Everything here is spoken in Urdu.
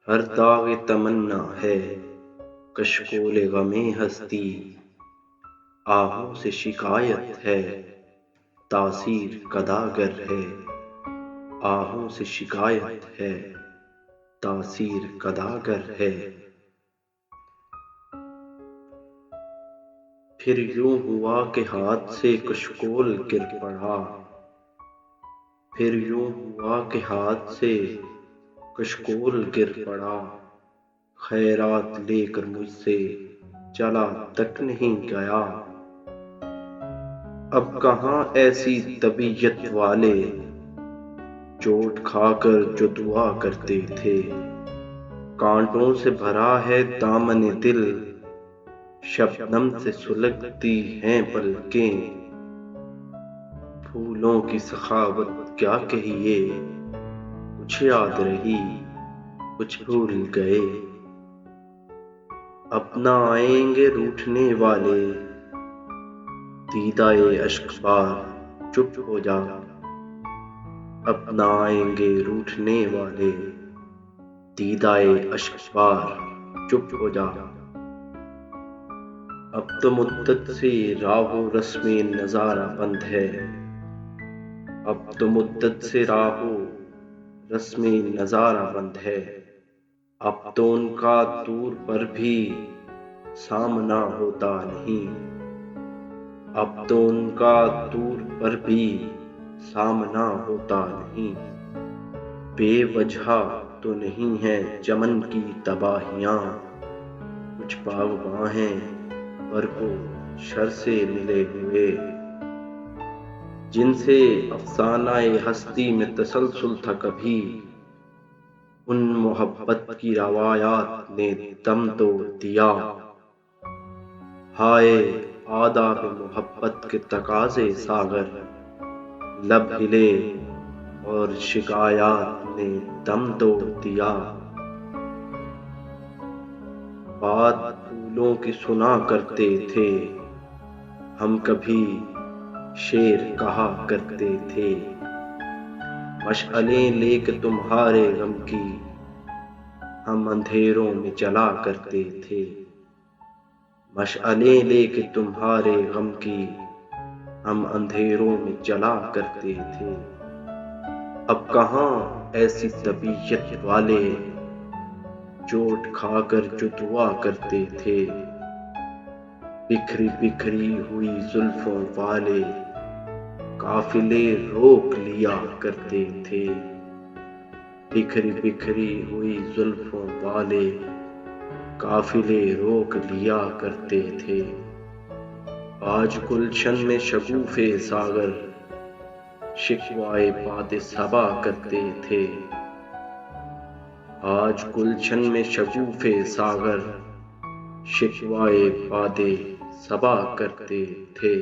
ہر داغ تمنا ہے کشکول غم ہستی، آہوں سے شکایت ہے تاثیر کداگر ہے، آہوں سے شکایت ہے تاثیر کداگر ہے۔ پھر یوں ہوا کہ ہاتھ سے کشکول گر پڑا، پھر یوں ہوا کہ ہاتھ سے کشکول گر پڑا، خیرات لے کر مجھ سے چلا تک نہیں گیا۔ اب کہاں ایسی طبیعت والے چوٹ کھا کر جو دعا کرتے تھے، کانٹوں سے بھرا ہے دامن دل، شبنم سے سلگتی ہیں پلکیں، پھولوں کی سخاوت کیا کہیے، کچھ یاد رہی کچھ بھول گئے۔ اب نہ آئیں گے روٹھنے والے، دیدۂ اشک بار چپ ہو جا، اب نہ آئیں گے روٹھنے والے، دیدۂ اشک بار چپ ہو جا۔ اب تو مدت سے راہ و رسم نظارہ بند ہے، اب تو مدت سے راہ و رسم نظارہ بند ہے، اب تو ان کا دور پر بھی سامنا ہوتا نہیں، اب تو ان کا دور پر بھی سامنا ہوتا نہیں۔ بے وجہ تو نہیں ہے چمن کی تباہیاں، کچھ باغباں ہیں برگ و شر سے ملے ہوئے، جن سے افسانہ ہستی میں تسلسل تھا کبھی، ان محبت کی روایات نے دم توڑ دیا۔ ہائے آداب محبت کے تقاضے ساغر، لب ہلے اور شکایات نے دم توڑ دیا۔ بات پھولوں کی سنا کرتے تھے ہم، کبھی شعر کہا کرتے تھے، مشعلیں لے کے تمہارے غم کی ہم اندھیروں میں جلا کرتے تھے، مشعلیں لے کے تمہارے غم کی ہم اندھیروں میں جلا کرتے تھے۔ اب کہاں ایسی طبیعت والے چوٹ کھا کر جو دعا کرتے تھے، بکھری بکھری ہوئی زلفوں والے قافلے روک لیا کرتے تھے، بکھری بکھری ہوئی زلفوں والے قافلے روک لیا کرتے تھے۔ آج گلشن میں شگوفے ساغر شکوائے باد صبا کرتے تھے، آج گلشن میں شگوفے ساغر شکوائے باد صبا کرتے تھے۔